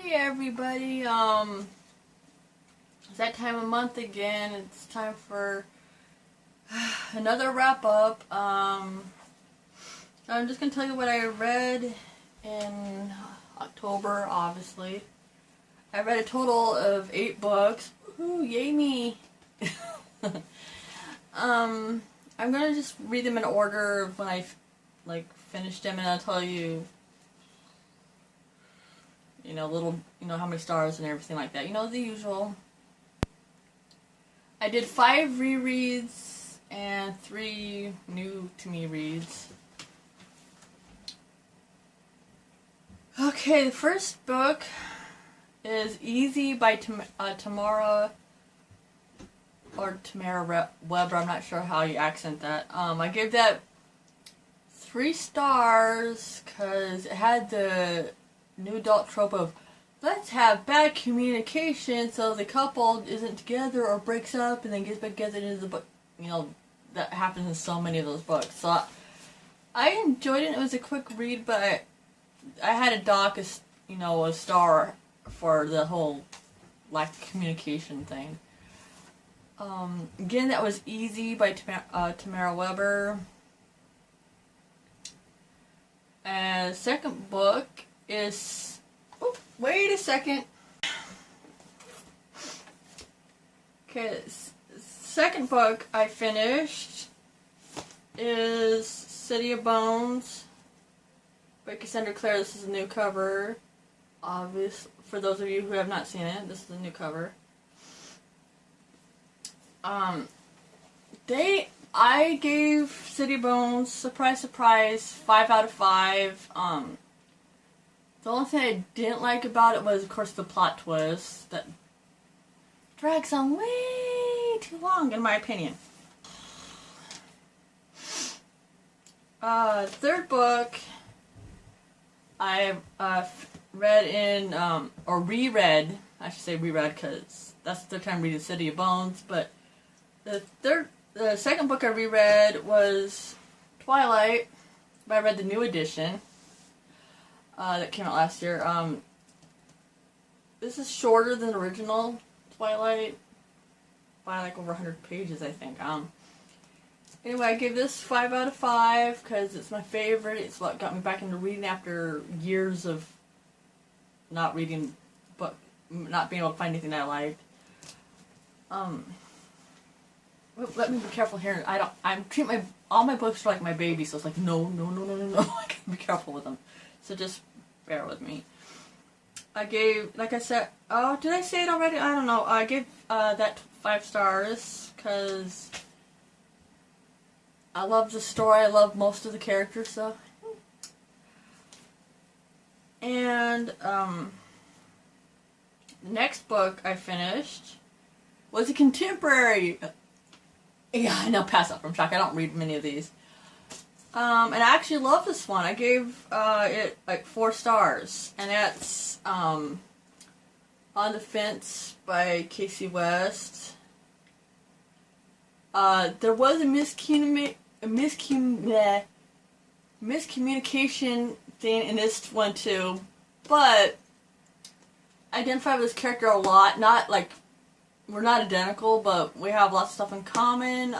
Hey everybody, it's that time of month again. It's time for another wrap up. I'm just gonna tell you what I read in October, obviously. I read a total of 8 books. Ooh, yay me! I'm gonna just read them in order of when I finished them, and I'll tell you how many stars and everything like that. The usual. I did 5 rereads and 3 new to me reads. Okay, the first book is Easy by Tamara Weber. I'm not sure how you accent that. I gave that 3 stars because it had the new adult trope of let's have bad communication so the couple isn't together or breaks up and then gets back together into the book. That happens in so many of those books. So I enjoyed it. It was a quick read, but I had to dock a star for the whole lack of communication thing. Again, that was Easy by Tamara Weber. And the second book is... Oh, wait a second. Okay, second book I finished is City of Bones by Cassandra Clare. This is a new cover. Obvious for those of you who have not seen it, this is a new cover. I gave City of Bones, surprise, surprise, 5 out of 5. The only thing I didn't like about it was, of course, the plot twist that drags on way too long, in my opinion. Third book I read or reread, I should say reread because that's the third time reading City of Bones, but the second book I reread was Twilight, but I read the new edition that came out last year. This is shorter than the original Twilight by over 100 pages, I think. Anyway, I gave this 5 out of 5 because it's my favorite. It's what got me back into reading after years of not reading, not being able to find anything that I liked. Let me be careful here. I treat all my books like my baby, so it's like no. I gotta be careful with them. So just bear with me. I gave, like I said, oh, did I say it already? I don't know. I gave that 5 stars because I love the story. I love most of the characters, so. And the next book I finished was a contemporary. Yeah, I know, pass up from shock. I don't read many of these. And I actually love this one. I gave it like 4 stars. And that's On the Fence by Casey West. There was a miscommunication thing in this one too. But I identify with this character a lot. Not like, we're not identical, but we have lots of stuff in common.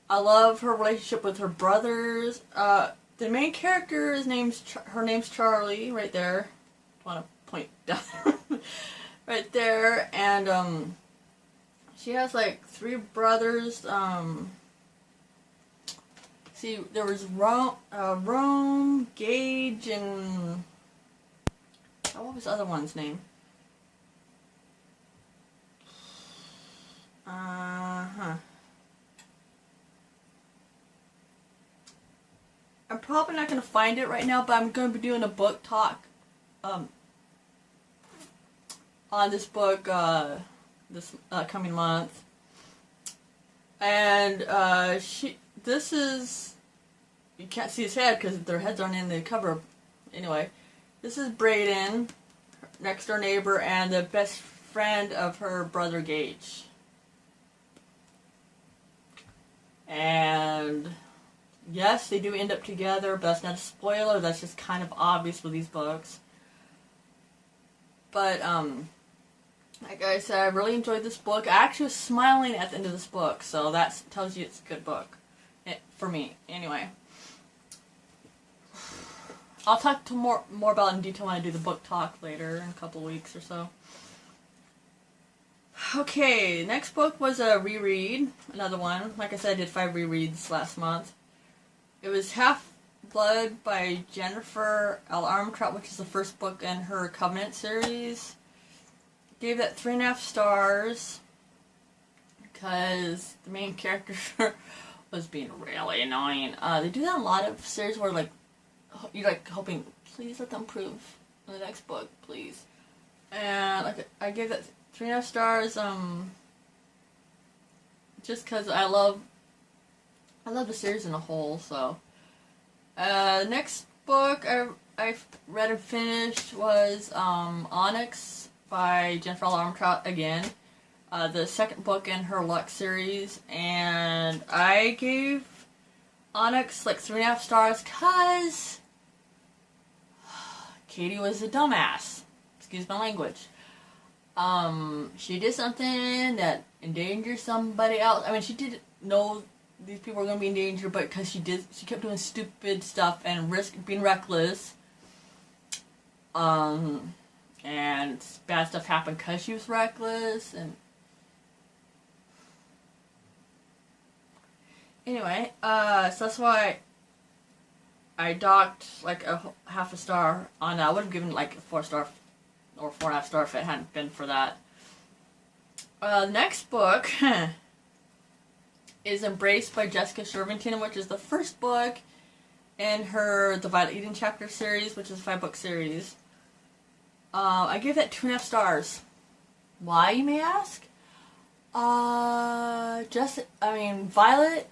I love her relationship with her brothers. The main character, her name's Charlie, right there. I want to point down right there. And she has like 3 brothers. See, there was Rome, Gage, and what was the other one's name? I'm probably not going to find it right now, but I'm going to be doing a book talk on this book this coming month. And this is, you can't see his head because their heads aren't in the cover. Anyway, this is Brayden, next door neighbor, and the best friend of her brother Gage. And yes, they do end up together, but that's not a spoiler. That's just kind of obvious with these books. But, like I said, I really enjoyed this book. I actually was smiling at the end of this book, so that tells you it's a good book. For me, anyway. I'll talk to more about it in detail when I do the book talk later in a couple weeks or so. Okay, next book was a reread. Another one. Like I said, I did 5 rereads last month. It was Half-Blood by Jennifer L. Armentrout, which is the first book in her Covenant series. Gave that 3.5 stars because the main character was being really annoying. They do that in a lot of series where like you're like hoping, please let them improve in the next book, please. And like I gave that 3.5 stars. Just because I love the series in a whole. So, next book I read and finished was Onyx by Jennifer L. Armentrout again. The second book in her Luck series, and I gave Onyx like 3.5 stars because Katie was a dumbass. Excuse my language. She did something that endangered somebody else. I mean, she didn't know these people were going to be in danger, but because she kept doing stupid stuff and being reckless. And bad stuff happened because she was reckless, and anyway, so that's why I docked like a half a star on that. I would have given like a 4 star or 4.5 star if it hadn't been for that. The next book is Embraced by Jessica Shervington, which is the first book in her The Violet Eden Chapter series, which is a 5-book series. I gave that 2.5 stars. Why, you may ask? Violet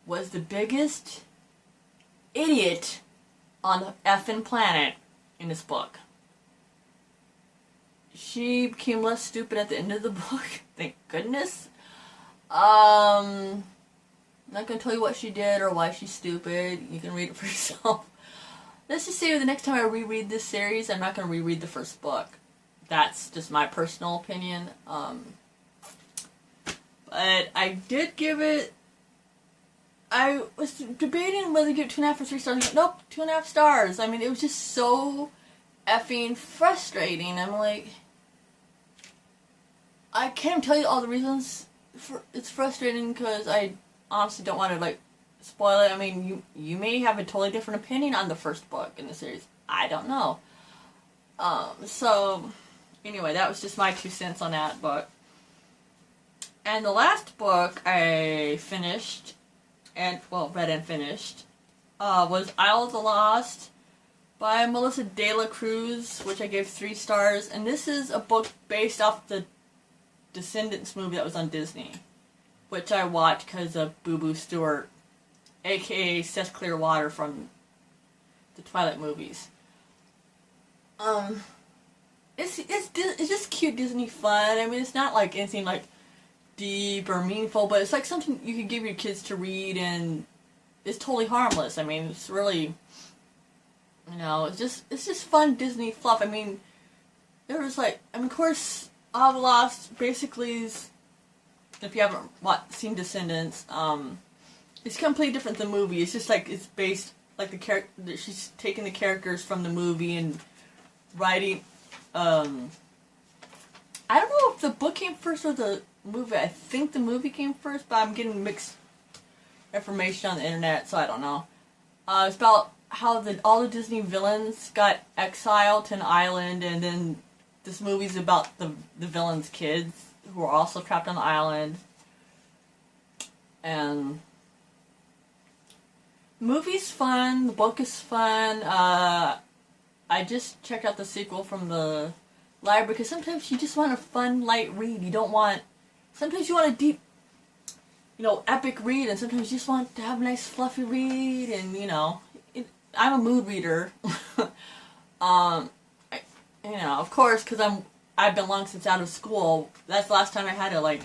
was the biggest idiot on the effing planet in this book. She became less stupid at the end of the book. Thank goodness. I'm not going to tell you what she did or why she's stupid. You can read it for yourself. Let's just say the next time I reread this series, I'm not going to reread the first book. That's just my personal opinion. But I did give it... I was debating whether to give it 2.5 or 3 stars. Nope, 2.5 stars. I mean, it was just so effing frustrating. I'm like... I can't tell you all the reasons it's frustrating because I honestly don't want to, like, spoil it. I mean, you may have a totally different opinion on the first book in the series. I don't know. So, anyway, that was just my 2 cents on that book. And the last book I finished, read and finished, was Isle of the Lost by Melissa De La Cruz, which I gave 3 stars. And this is a book based off the Descendants movie that was on Disney, which I watched because of Boo Boo Stewart, aka Seth Clearwater from the Twilight movies. It's just cute Disney fun. I mean, it's not like anything like deep or meaningful, but it's like something you could give your kids to read, and it's totally harmless. I mean, it's really, it's just fun Disney fluff. I mean, there was of course, All the Lost basically is, if you haven't seen Descendants, it's completely different than the movie. It's just like it's based like the character. She's taking the characters from the movie and writing. I don't know if the book came first or the movie. I think the movie came first, but I'm getting mixed information on the internet, so I don't know. It's about how all the Disney villains got exiled to an island, and then this movie's about the villains' kids who are also trapped on the island. And the movie's fun, the book is fun. I just checked out the sequel from the library because sometimes you just want a fun, light read. Sometimes you want a deep, epic read, and sometimes you just want to have a nice, fluffy read, and, I'm a mood reader. Of course, because I've been long since out of school. That's the last time I had to,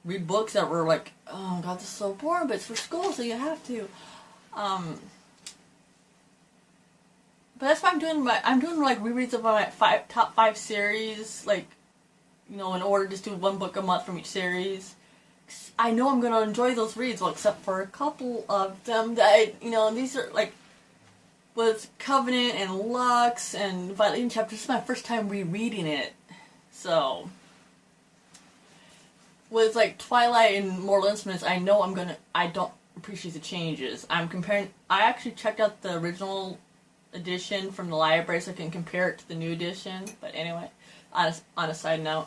read books that were oh god, this is so boring, but it's for school, so you have to. But that's why I'm doing like rereads of my top 5 series, like, you know, in order, just do one book a month from each series. I know I'm gonna enjoy those reads, well, except for a couple of them that these are like with Covenant and Lux and Violet Eden chapter. This is my first time rereading it, so with like Twilight and Mortal Instruments, I know I don't appreciate the changes. I actually checked out the original edition from the library so I can compare it to the new edition. But anyway, on a side note.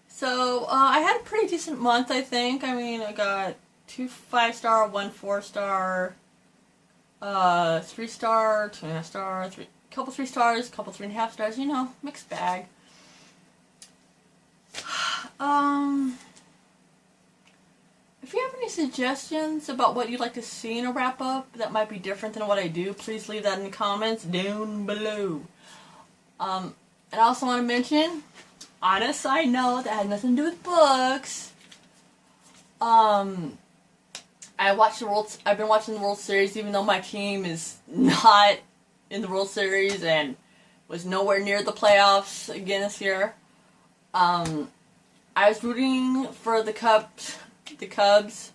So, I had a pretty decent month, I think. I mean, I got 2 5-star, 1 4-star, 3-star, 2.5-star, couple 3 stars, couple 3.5 stars, mixed bag. If you have any suggestions about what you'd like to see in a wrap-up that might be different than what I do, please leave that in the comments down below. And I also want to mention, on a side note that has nothing to do with books, I've been watching the World Series even though my team is not in the World Series and was nowhere near the playoffs again this year. I was rooting for the Cubs, and they won!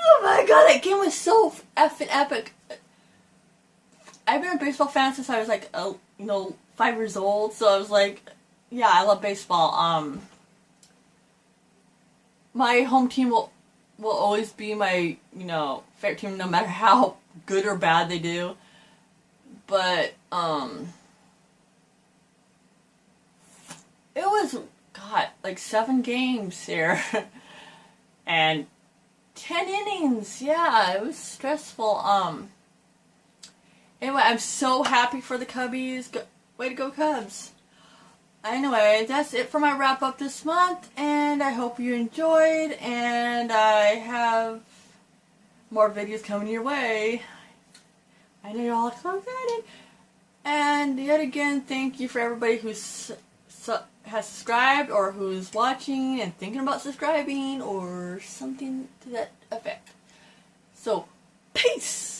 Oh my god, that game was so effing epic. I've been a baseball fan since I was like, 5 years old, so I was like, yeah, I love baseball. My home team will always be my, favorite team no matter how good or bad they do. But, it was, like 7 games here. And 10 innings, yeah, it was stressful. Anyway, I'm so happy for the Cubbies. Way to go, Cubs. Anyway, that's it for my wrap-up this month, and I hope you enjoyed, and I have more videos coming your way. I know you're all so excited. And yet again, thank you for everybody who's has subscribed, or who's watching and thinking about subscribing, or something to that effect. So, peace!